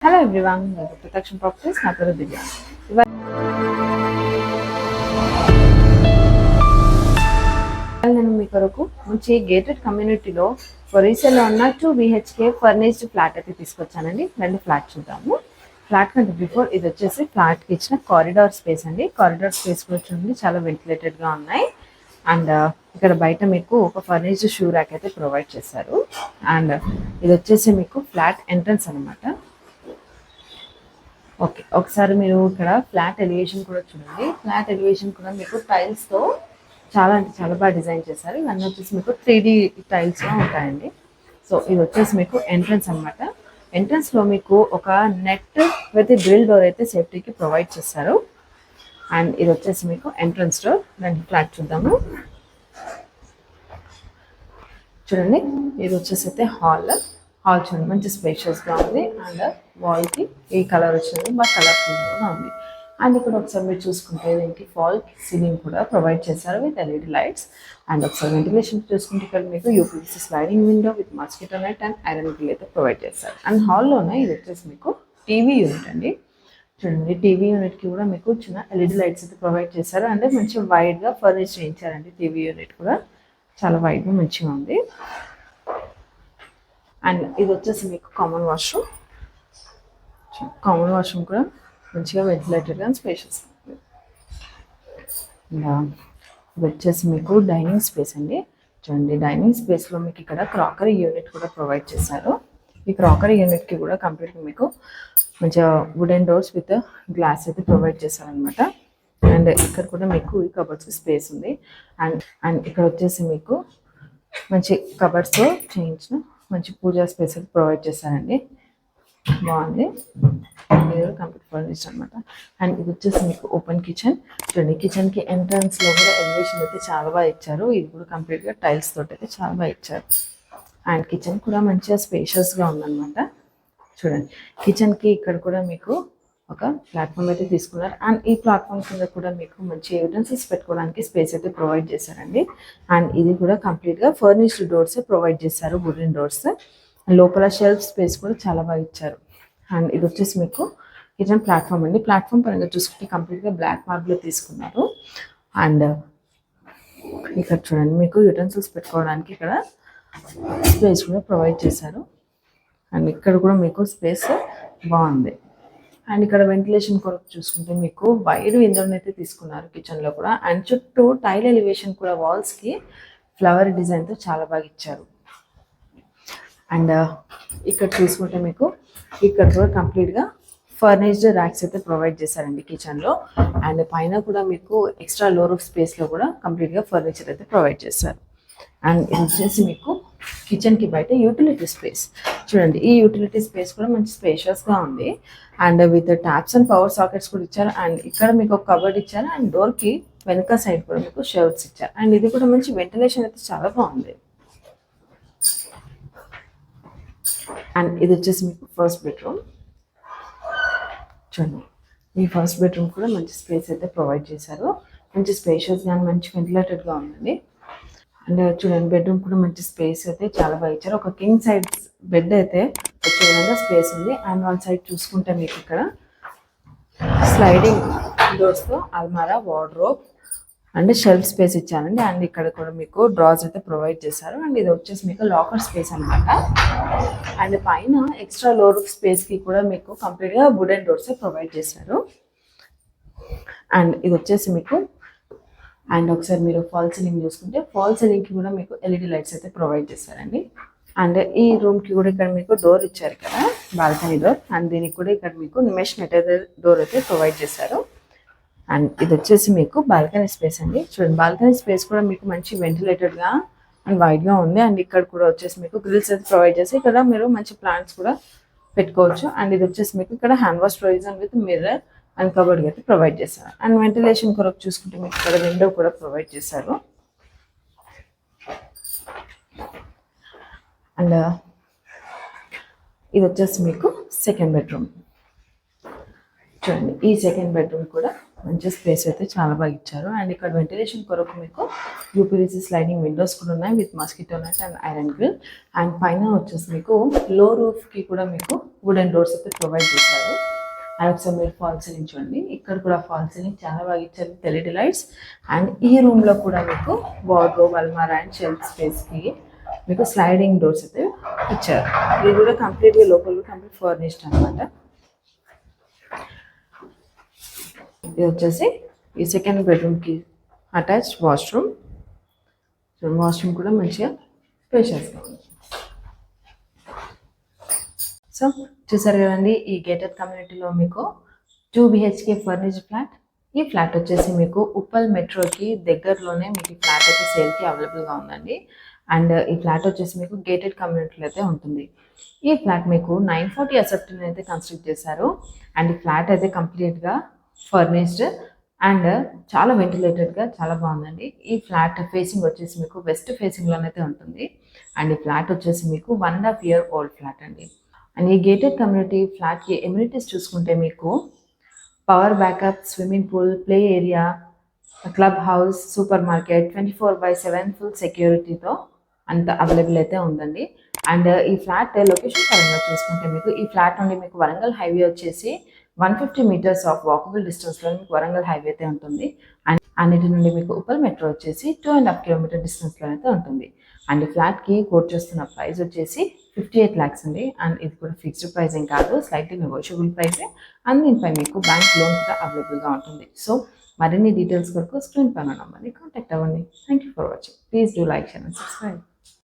Hello everyone, protection properties నా పేరు దివ్య. ఇవాళ నేను మీ కొరకు మంచి గేటెడ్ కమ్యూనిటీలో రీసేల్లో ఉన్న 2 BHK ఫర్నిష్డ్ ఫ్లాట్ అయితే తీసుకొచ్చానండి. రెండు ఫ్లాట్ చూద్దాము. ఫ్లాట్ కంటే బిఫోర్ ఇది వచ్చేసి ఫ్లాట్కి ఇచ్చిన కారిడార్ స్పేస్ అండి. కారిడార్ స్పేస్ కూడా చూడండి, చాలా వెంటిలేటెడ్గా ఉన్నాయి. అండ్ ఇక్కడ బయట మీకు ఒక ఫర్నిష్డ్ షూ ర్యాక్ అయితే ప్రొవైడ్ చేశారు. అండ్ ఇది వచ్చేసి మీకు ఫ్లాట్ ఎంట్రన్స్ అనమాట. ఓకే, ఒకసారి మీరు ఇక్కడ ఫ్లాట్ ఎలివేషన్ కూడా చూడండి. ఫ్లాట్ ఎలివేషన్ కూడా మీకు టైల్స్తో చాలా అంటే చాలా బాగా డిజైన్ చేశారు. ఇవన్నీ వచ్చేసి మీకు 3D టైల్స్లో ఉంటాయండి. సో ఇది వచ్చేసి మీకు ఎంట్రన్స్ అనమాట. ఎంట్రన్స్లో మీకు ఒక నెట్ విత్ డ్రిల్ డోర్ అయితే సేఫ్టీకి ప్రొవైడ్ చేస్తారు. అండ్ ఇది వచ్చేసి మీకు ఎంట్రన్స్ డోర్. దానికి ఫ్లాట్ చూద్దాము. చూడండి, ఇది వచ్చేసి అయితే హాల్ చూడండి, మంచి స్పేషియస్గా ఉంది. అండ్ వాల్కి ఈ కలర్ వచ్చింది, బాగా కలర్ఫుల్గా ఉంది. అండ్ ఇక్కడ ఒకసారి మీరు చూసుకుంటే దీనికి ఫాల్ సీలింగ్ కూడా ప్రొవైడ్ చేశారు విత్ LED లైట్స్. అండ్ ఒకసారి వెంటిలేషన్ చూసుకుంటే ఇక్కడ మీకు UPVC sliding window with mosquito net and iron grill అయితే ప్రొవైడ్ చేశారు. అండ్ హాల్లోనే ఇది వచ్చేసి మీకు టీవీ యూనిట్ అండి. చూడండి, టీవీ యూనిట్కి కూడా మీకు చిన్న LED లైట్స్ అయితే ప్రొవైడ్ చేశారు. అంటే మంచి వైడ్గా ఫర్నిష్ చేయించారండి. టీవీ యూనిట్ కూడా చాలా వైడ్గా మంచిగా ఉంది. అండ్ ఇది వచ్చేసి మీకు కామన్ వాష్రూమ్. కూడా మంచిగా వెంటిలేటెడ్గా స్పేషియస్. ఇది వచ్చేసి మీకు డైనింగ్ స్పేస్ అండి. చూడండి, డైనింగ్ స్పేస్లో మీకు ఇక్కడ క్రాకరీ యూనిట్ కూడా ప్రొవైడ్ చేశారు. ఈ క్రాకరీ యూనిట్కి కూడా కంప్లీట్గా మీకు మంచిగా వుడెన్ డోర్స్ విత్ గ్లాస్ అయితే ప్రొవైడ్ చేశారనమాట. అండ్ ఇక్కడ కూడా మీకు ఈ కబర్డ్స్ స్పేస్ ఉంది. అండ్ ఇక్కడ వచ్చేసి మీకు మంచి కబర్డ్స్తో చేయించిన మంచి పూజా స్పేస్ అయితే ప్రొవైడ్ చేశారండి. బాగుంది, కంప్లీట్ ఫర్నిష్డ్ అనమాట. అండ్ ఇది వచ్చేసి మీకు ఓపెన్ కిచెన్. చూడండి, కిచెన్కి ఎంట్రన్స్లో కూడా ఎలివేషన్ అయితే చాలా బాగా ఇచ్చారు. ఇది కూడా కంప్లీట్గా టైల్స్ తోటి అయితే చాలా బాగా ఇచ్చారు. అండ్ కిచెన్ కూడా మంచిగా స్పేషియస్గా ఉందన్నమాట. చూడండి, కిచెన్కి ఇక్కడ కూడా మీకు ఒక ప్లాట్ఫామ్ అయితే తీసుకున్నారు. అండ్ ఈ ప్లాట్ఫామ్ కింద కూడా మీకు మంచి యూటెన్సిల్స్ పెట్టుకోవడానికి స్పేస్ అయితే ప్రొవైడ్ చేశారండి. అండ్ ఇది కూడా కంప్లీట్గా ఫర్నిష్డ్ డోర్స్ ప్రొవైడ్ చేశారు, వుడెన్ డోర్స్. లోపల షెల్ఫ్ స్పేస్ కూడా చాలా బాగా ఇచ్చారు. అండ్ ఇది వచ్చేసి మీకు కిచెన్ ప్లాట్ఫామ్ అండి. ప్లాట్ఫామ్ పరంగా చూసుకుంటే కంప్లీట్గా బ్లాక్ మార్బుల్ తీసుకున్నారు. అండ్ ఇక్కడ చూడండి, మీకు యూటెన్సిల్స్ పెట్టుకోవడానికి ఇక్కడ స్పేస్ కూడా ప్రొవైడ్ చేశారు. అండ్ ఇక్కడ కూడా మీకు స్పేస్ బాగుంది. అండ్ ఇక్కడ వెంటిలేషన్ కొరకు చూసుకుంటే మీకు వైడ్ విండోని అయితే తీసుకున్నారు కిచెన్లో కూడా. అండ్ చుట్టూ టైల్ ఎలివేషన్ కూడా వాల్స్కి ఫ్లవర్ డిజైన్తో చాలా బాగా ఇచ్చారు. అండ్ ఇక్కడ చూసుకుంటే మీకు ఇక్కడ కూడా కంప్లీట్గా ఫర్నిష్డ్ ర్యాక్స్ అయితే ప్రొవైడ్ చేశారండి కిచెన్లో. అండ్ పైన కూడా మీకు ఎక్స్ట్రా లో రూఫ్ స్పేస్లో కూడా కంప్లీట్గా ఫర్నిచర్ అయితే ప్రొవైడ్ చేశారు. అండ్ ఇది వచ్చేసి మీకు కిచెన్కి బయట యూటిలిటీ స్పేస్. చూడండి, ఈ యూటిలిటీ స్పేస్ కూడా మంచి స్పేషియస్గా ఉంది. And with taps and power sockets కూడా ఇచ్చారు. అండ్ ఇక్కడ మీకు ఒక కబర్డ్ ఇచ్చారు. అండ్ డోర్కి వెనక సైడ్ కూడా మీకు షెల్ఫ్స్ ఇచ్చారు. అండ్ ఇది కూడా మంచి వెంటిలేషన్ అయితే చాలా బాగుంది. అండ్ ఇది వచ్చేసి మీకు ఫస్ట్ బెడ్రూమ్. చూడండి, ఈ ఫస్ట్ బెడ్రూమ్ కూడా మంచి స్పేస్ అయితే ప్రొవైడ్ చేశారు. మంచి స్పేషియస్గా అండ్ మంచి వెంటిలేటెడ్గా ఉందండి. అండ్ చూడండి, బెడ్రూమ్ కూడా మంచి స్పేస్ అయితే చాలా బాగా ఇచ్చారు. ఒక కింగ్ సైడ్ బెడ్ అయితే వచ్చే విధంగా స్పేస్ ఉంది. అండ్ వన్ సైడ్ చూసుకుంటే మీకు ఇక్కడ స్లైడింగ్ డోర్స్తో అల్మారా, వార్డ్రోబ్ అండ్ షెల్ఫ్ స్పేస్ ఇచ్చారండి. అండ్ ఇక్కడ కూడా మీకు డ్రాస్ అయితే ప్రొవైడ్ చేశారు. అండ్ ఇది వచ్చేసి మీకు లాకర్ స్పేస్ అనమాట. అండ్ పైన ఎక్స్ట్రా లో రూఫ్ స్పేస్కి కూడా మీకు కంప్లీట్గా వుడెన్ డోర్స్ ప్రొవైడ్ చేశారు. అండ్ ఇది వచ్చేసి మీకు అండ్ ఒకసారి మీరు ఫాల్ సీలింగ్ చూసుకుంటే ఫాల్ సీలింగ్కి కూడా మీకు LED లైట్స్ అయితే ప్రొవైడ్ చేశారండి. అండ్ ఈ రూమ్కి కూడా ఇక్కడ మీకు డోర్ ఇచ్చారు కదా, బాల్కనీ డోర్. అండ్ దీనికి కూడా ఇక్కడ మీకు మెష్ నెట్ డోర్ అయితే ప్రొవైడ్ చేశారు. అండ్ ఇది వచ్చేసి మీకు బాల్కనీ స్పేస్ అండి. చూడండి, బాల్కనీ స్పేస్ కూడా మీకు మంచి వెంటిలేటెడ్గా అండ్ వైడ్గా ఉంది. అండ్ ఇక్కడ కూడా వచ్చేసి మీకు గ్రిల్స్ అయితే ప్రొవైడ్ చేసి ఇక్కడ మీరు మంచి ప్లాంట్స్ కూడా పెట్టుకోవచ్చు. అండ్ ఇది వచ్చేసి మీకు ఇక్కడ hand wash provision with mirror and cupboard అయితే ప్రొవైడ్ చేశారు. అండ్ వెంటిలేషన్ కొరకు చూసుకుంటే మీకు ఇక్కడ విండో కూడా ప్రొవైడ్ చేశారు. అండ్ ఇది వచ్చేసి మీకు సెకండ్ బెడ్రూమ్. చూడండి ఈ సెకండ్ బెడ్రూమ్ కూడా మంచి స్పేస్ అయితే చాలా బాగా ఇచ్చారు. అండ్ ఇక్కడ వెంటిలేషన్ కొరకు మీకు యూపీవీసీ స్లైడింగ్ విండోస్ కూడా ఉన్నాయి with mosquito net and iron grill. And పైన వచ్చేసి మీకు లో రూఫ్కి కూడా మీకు వుడెన్ డోర్స్ అయితే ప్రొవైడ్ చేశారు. అండ్ ఒకసారి మీరు ఫాల్ సీలింగ్ చూడండి, ఇక్కడ కూడా ఫాల్ సీలింగ్ చాలా బాగా ఇచ్చారు ఎల్ఈడి లైట్స్. అండ్ ఈ రూమ్లో కూడా మీకు వార్డ్రోబ్, అల్మారా అండ్ షెల్ఫ్ స్పేస్కి మీకు స్లైడింగ్ డోర్స్ అయితే ఇచ్చారు. ఇది కూడా కంప్లీట్గా లోపల కంప్లీట్ ఫర్నిష్డ్ అనమాట. ఇది వచ్చేసి ఈ సెకండ్ బెడ్రూమ్కి అటాచ్డ్ వాష్రూమ్. వాష్రూమ్ కూడా మంచిగా స్పేషియస్గా ఉంది. సో చూసారు కదండి, ఈ గేటెడ్ కమ్యూనిటీలో మీకు 2 BHK ఫర్నిష్డ్ ఫ్లాట్. ఈ ఫ్లాట్ వచ్చేసి మీకు ఉప్పల్ మెట్రోకి దగ్గరలోనే మీకు ఈ ఫ్లాట్ అయితే సేల్కి అవైలబుల్గా ఉందండి. అండ్ ఈ ఫ్లాట్ వచ్చేసి మీకు గేటెడ్ కమ్యూనిటీలో అయితే ఉంటుంది. ఈ ఫ్లాట్ మీకు 940 అసెప్ట్ని అయితే కన్స్ట్రక్ట్ చేశారు. అండ్ ఈ ఫ్లాట్ అయితే కంప్లీట్గా ఫర్నిష్డ్ అండ్ చాలా వెంటిలేటెడ్గా చాలా బాగుందండి. ఈ ఫ్లాట్ ఫేసింగ్ వచ్చేసి మీకు వెస్ట్ ఫేసింగ్లోనైతే ఉంటుంది. అండ్ ఈ ఫ్లాట్ వచ్చేసి మీకు 1.5 year ఓల్డ్ ఫ్లాట్ అండి. అండ్ ఈ గేటెడ్ కమ్యూనిటీ ఫ్లాట్కి ఎమ్యూనిటీస్ చూసుకుంటే మీకు power backup, swimming pool, play area, club house, super market, 24/7 full సెక్యూరిటీతో అంత అవైలబుల్ అయితే ఉందండి. అండ్ ఈ ఫ్లాట్ లొకేషన్ పరంగా చూసుకుంటే మీకు ఈ ఫ్లాట్ నుండి మీకు వరంగల్ హైవే వచ్చేసి 150 meters ఆఫ్ వాకబుల్ డిస్టెన్స్లో మీకు వరంగల్ హైవే అయితే ఉంటుంది. అండ్ అన్నిటి నుండి మీకు ఉప్పల్ మెట్రో వచ్చేసి 2.5 kilometer డిస్టెన్స్లో అయితే ఉంటుంది. అండ్ ఈ ఫ్లాట్కి కోట్ చేస్తున్న ప్రైస్ వచ్చేసి 58 lakhs అండి. అండ్ ఇది కూడా ఫిక్స్డ్ ప్రైస్ ఏం కాదు, స్లైట్లీ నెగోషియబుల్ ప్రైసే. అండ్ దీనిపై మీకు బ్యాంక్ లోన్ కూడా అవైలబుల్గా ఉంటుంది. సో మరిన్ని డీటెయిల్స్ కొరకు స్క్రీన్ పైన నంబర్ని కాంటాక్ట్ అవ్వండి. Thank you for watching. Please do like, share and subscribe.